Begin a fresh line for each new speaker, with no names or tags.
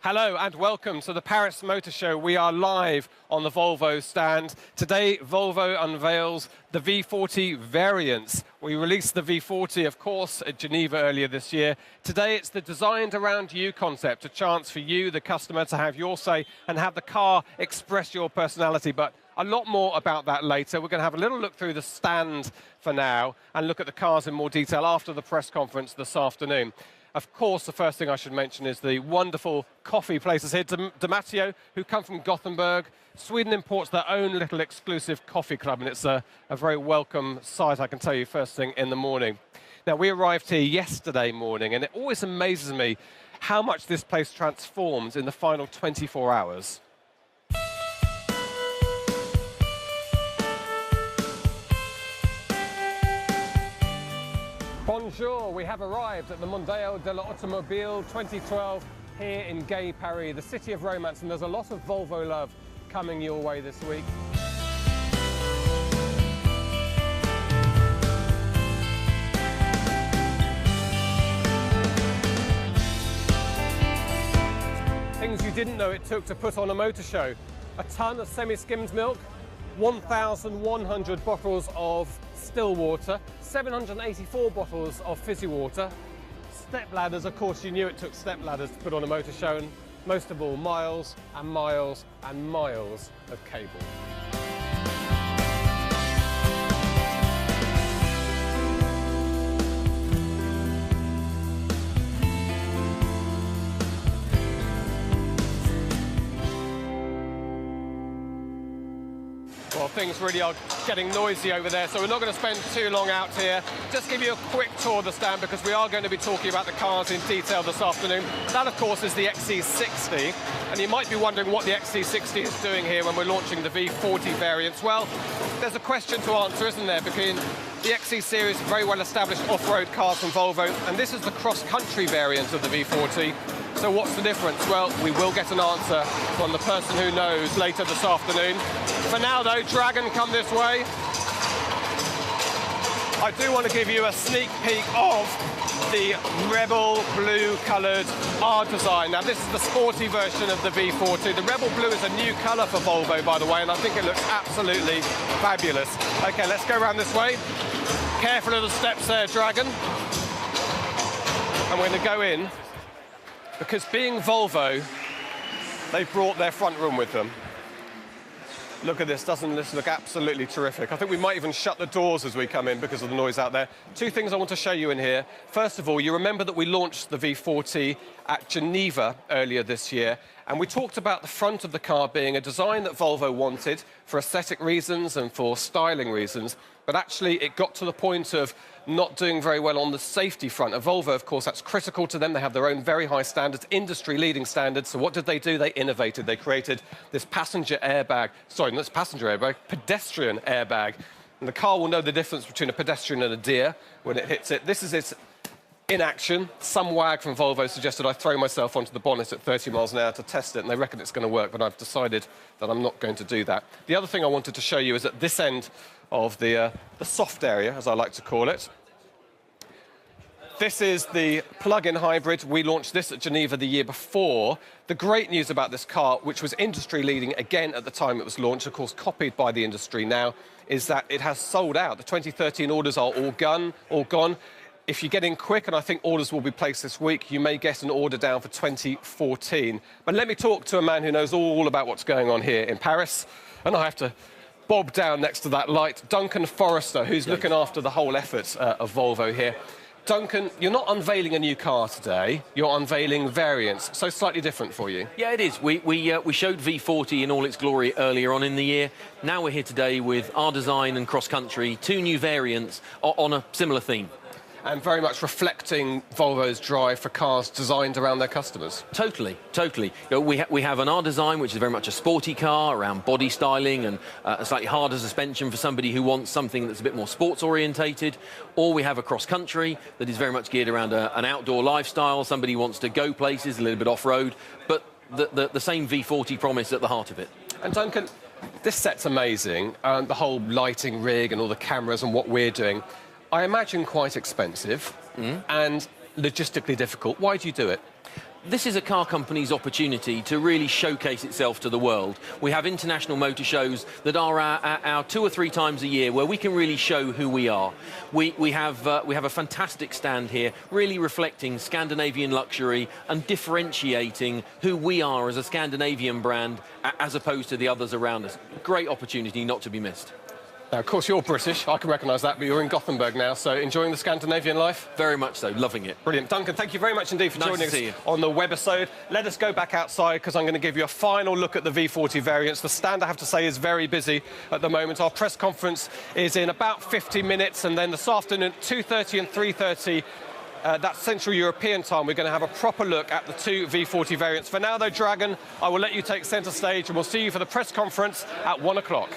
Hello and welcome to the Paris Motor Show. We are live on the Volvo stand. Today, Volvo unveils the V40 variants. We released the V40, of course, at Geneva earlier this year. Today, it's the Designed Around You concept, a chance for you, the customer, to have your say and have the car express your personality. But a lot more about that later. We're going to have a little look through the stand for now and look at the cars in more detail after the press conference this afternoon. Of course, the first thing I should mention is the wonderful coffee places here. Matteo, who come from Gothenburg. Sweden imports their own little exclusive coffee club, and it's a very welcome sight, I can tell you, first thing in the morning. Now, we arrived here yesterday morning, and it always amazes me how much this place transforms in the final 24 hours. Bonjour, we have arrived at the Mondial de l'Automobile 2012 here in gay Paris, the city of romance, and there's a lot of Volvo love coming your way this week. Things you didn't know it took to put on a motor show. A ton of semi-skimmed milk, 1,100 bottles of still water, 784 bottles of fizzy water, step ladders. Of course, you knew it took step ladders to put on a motor show, and most of all, miles and miles and miles of cable. Well, things really are getting noisy over there, so we're not going to spend too long out here. Just give you a quick tour of the stand because we are going to be talking about the cars in detail this afternoon. That, of course, is the XC60, and you might be wondering what the XC60 is doing here when we're launching the V40 variants. Well, there's a question to answer, isn't there? Because the XC series, very well-established off-road cars from Volvo, and this is the cross-country variant of the V40. So what's the difference? Well, we will get an answer from the person who knows later this afternoon. For now, though, Dragon, come this way. I do want to give you a sneak peek of the Rebel blue-coloured R design. Now, this is the sporty version of the V40. The Rebel blue is a new colour for Volvo, by the way, and I think it looks absolutely fabulous. OK, let's go around this way. Careful of the steps there, Dragon. And we're going to go in, because being Volvo, they've brought their front room with them. Look at this, doesn't this look absolutely terrific? I think we might even shut the doors as we come in because of the noise out there. Two things I want to show you in here. First of all, you remember that we launched the V40 at Geneva earlier this year, and we talked about the front of the car being a design that Volvo wanted for aesthetic reasons and for styling reasons, but actually it got to the point of not doing very well on the safety front. At Volvo, of course, that's critical to them. They have their own very high standards, industry-leading standards. So what did they do? They innovated. They created this passenger airbag. Sorry, not passenger airbag, pedestrian airbag. And the car will know the difference between a pedestrian and a deer when it hits it. This is it in action. Some wag from Volvo suggested I throw myself onto the bonnet at 30 miles an hour to test it, and they reckon it's going to work, but I've decided that I'm not going to do that. The other thing I wanted to show you is at this end of the soft area, as I like to call it. This is the plug-in hybrid. We launched this at Geneva the year before. The great news about this car, which was industry-leading again at the time it was launched, of course copied by the industry now, is that it has sold out. The 2013 orders are all gone. If you get in quick, and I think orders will be placed this week, you may get an order down for 2014. But let me talk to a man who knows all about what's going on here in Paris, and I have to bob down next to that light, Duncan Forrester, who's looking after the whole effort of Volvo here. Duncan, you're not unveiling a new car today, you're unveiling variants, so slightly different for you.
Yeah, it is. We showed V40 in all its glory earlier on in the year. Now we're here today with our design and cross-country, two new variants on a similar theme.
And very much reflecting Volvo's drive for cars designed around their customers.
Totally, totally. You know, we have an R design, which is very much a sporty car around body styling and a slightly harder suspension for somebody who wants something that's a bit more sports orientated. Or we have a cross country that is very much geared around an outdoor lifestyle. Somebody wants to go places, a little bit off-road, but the same V40 promise at the heart of it.
And Duncan, this set's amazing. The whole lighting rig and all the cameras and what we're doing. I imagine quite expensive and logistically difficult. Why do you do it?
This is a car company's opportunity to really showcase itself to the world. We have international motor shows that are our 2 or 3 times a year where we can really show who we are. We have a fantastic stand here, really reflecting Scandinavian luxury and differentiating who we are as a Scandinavian brand as opposed to the others around us. Great opportunity not to be missed.
Now, of course, you're British, I can recognise that, but you're in Gothenburg now, so enjoying the Scandinavian life?
Very much so, loving it.
Brilliant. Duncan, thank you very much indeed for joining us
you.
on the webisode. Let us go back outside because I'm going to give you a final look at the V40 variants. The stand, I have to say, is very busy at the moment. Our press conference is in about 50 minutes, and then this afternoon at 2:30 and 3:30, that's Central European time, we're going to have a proper look at the 2 V40 variants. For now, though, Dragon, I will let you take centre stage, and we'll see you for the press conference at 1 o'clock.